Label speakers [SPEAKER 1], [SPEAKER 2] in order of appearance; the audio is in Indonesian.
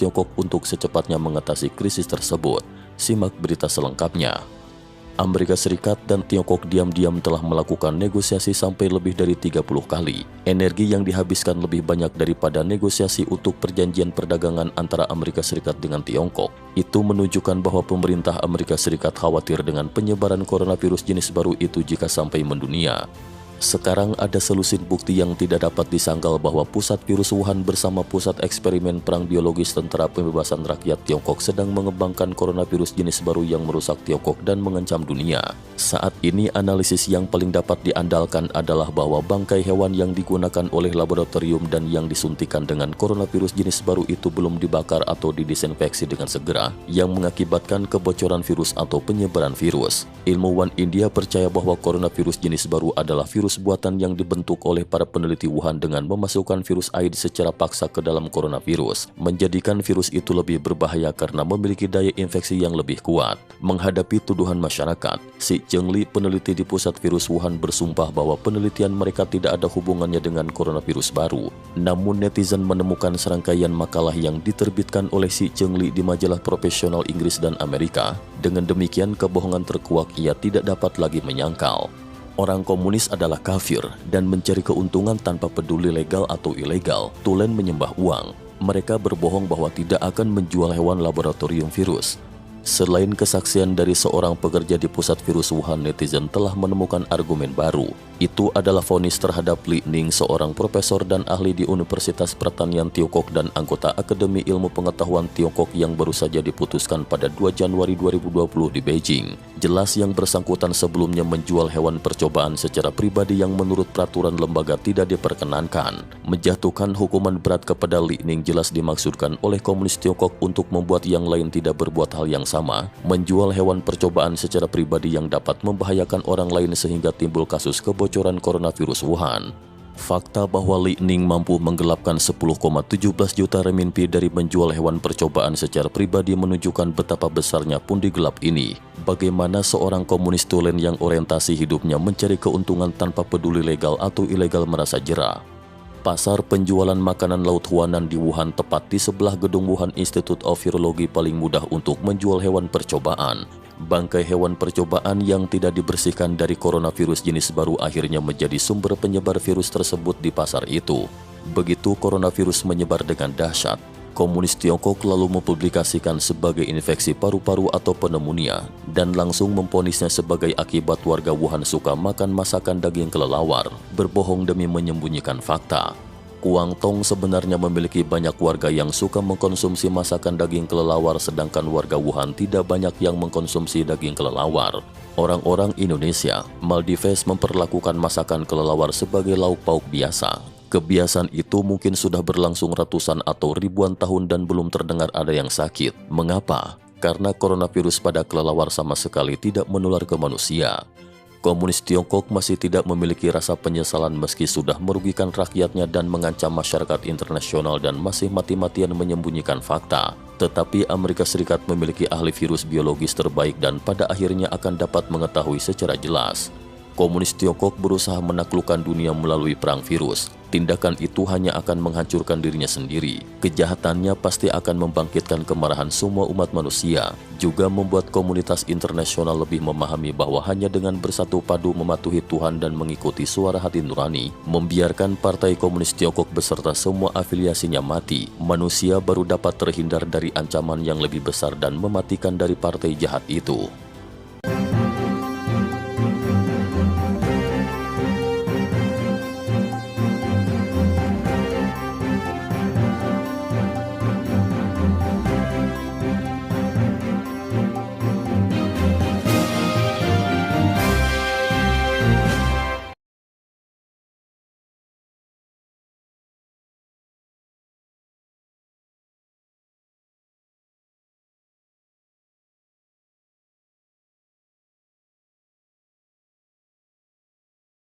[SPEAKER 1] Tiongkok untuk secepatnya mengatasi krisis tersebut. Simak berita selengkapnya. Amerika Serikat dan Tiongkok diam-diam telah melakukan negosiasi sampai lebih dari 30 kali. Energi yang dihabiskan lebih banyak daripada negosiasi untuk perjanjian perdagangan antara Amerika Serikat dengan Tiongkok. Itu menunjukkan bahwa pemerintah Amerika Serikat khawatir dengan penyebaran coronavirus jenis baru itu jika sampai mendunia. Sekarang ada selusin bukti yang tidak dapat disangkal bahwa pusat virus Wuhan bersama pusat eksperimen perang biologis Tentara Pembebasan Rakyat Tiongkok sedang mengembangkan coronavirus jenis baru yang merusak Tiongkok dan mengancam dunia. Saat ini analisis yang paling dapat diandalkan adalah bahwa bangkai hewan yang digunakan oleh laboratorium dan yang disuntikan dengan coronavirus jenis baru itu belum dibakar atau didesinfeksi dengan segera, yang mengakibatkan kebocoran virus atau penyebaran virus. Ilmuwan India percaya bahwa coronavirus jenis baru adalah virus buatan yang dibentuk oleh para peneliti Wuhan dengan memasukkan virus AIDS secara paksa ke dalam coronavirus, menjadikan virus itu lebih berbahaya karena memiliki daya infeksi yang lebih kuat. Menghadapi tuduhan masyarakat, Xi Zhengli, peneliti di pusat virus Wuhan, bersumpah bahwa penelitian mereka tidak ada hubungannya dengan coronavirus baru. Namun netizen menemukan serangkaian makalah yang diterbitkan oleh Xi Zhengli di majalah profesional Inggris dan Amerika. Dengan demikian, kebohongan terkuak ia tidak dapat lagi menyangkal. Orang komunis adalah kafir dan mencari keuntungan tanpa peduli legal atau ilegal. Tulen menyembah uang. Mereka berbohong bahwa tidak akan menjual hewan laboratorium virus. Selain kesaksian dari seorang pekerja di pusat virus Wuhan, netizen telah menemukan argumen baru. Itu adalah vonis terhadap Li Ning, seorang profesor dan ahli di Universitas Pertanian Tiongkok dan anggota Akademi Ilmu Pengetahuan Tiongkok yang baru saja diputuskan pada 2 Januari 2020 di Beijing. Jelas yang bersangkutan sebelumnya menjual hewan percobaan secara pribadi yang menurut peraturan lembaga tidak diperkenankan. Menjatuhkan hukuman berat kepada Li Ning jelas dimaksudkan oleh komunis Tiongkok untuk membuat yang lain tidak berbuat hal yang sama, menjual hewan percobaan secara pribadi yang dapat membahayakan orang lain sehingga timbul kasus kebocoran coronavirus Wuhan. Fakta bahwa Li Ning mampu menggelapkan 10,17 juta renminbi dari menjual hewan percobaan secara pribadi menunjukkan betapa besarnya pundi gelap ini. Bagaimana seorang komunis tulen yang orientasi hidupnya mencari keuntungan tanpa peduli legal atau ilegal merasa jera. Pasar penjualan makanan laut Huanan di Wuhan, tepat di sebelah gedung Wuhan Institute of Virology, paling mudah untuk menjual hewan percobaan. Bangkai hewan percobaan yang tidak dibersihkan dari coronavirus jenis baru akhirnya menjadi sumber penyebar virus tersebut di pasar itu. Begitu coronavirus menyebar dengan dahsyat, komunis Tiongkok lalu mempublikasikan sebagai infeksi paru-paru atau pneumonia dan langsung memvonisnya sebagai akibat warga Wuhan suka makan masakan daging kelelawar, berbohong demi menyembunyikan fakta. Guangdong sebenarnya memiliki banyak warga yang suka mengkonsumsi masakan daging kelelawar, sedangkan warga Wuhan tidak banyak yang mengkonsumsi daging kelelawar. Orang-orang Indonesia, Maldives memperlakukan masakan kelelawar sebagai lauk pauk biasa. Kebiasaan itu mungkin sudah berlangsung ratusan atau ribuan tahun dan belum terdengar ada yang sakit. Mengapa? Karena coronavirus pada kelelawar sama sekali tidak menular ke manusia. Komunis Tiongkok masih tidak memiliki rasa penyesalan meski sudah merugikan rakyatnya dan mengancam masyarakat internasional dan masih mati-matian menyembunyikan fakta. Tetapi Amerika Serikat memiliki ahli virus biologis terbaik dan pada akhirnya akan dapat mengetahui secara jelas. Komunis Tiongkok berusaha menaklukkan dunia melalui perang virus. Tindakan itu hanya akan menghancurkan dirinya sendiri. Kejahatannya pasti akan membangkitkan kemarahan semua umat manusia, juga membuat komunitas internasional lebih memahami bahwa hanya dengan bersatu padu mematuhi Tuhan dan mengikuti suara hati nurani, membiarkan Partai Komunis Tiongkok beserta semua afiliasinya mati, manusia baru dapat terhindar dari ancaman yang lebih besar dan mematikan dari partai jahat itu.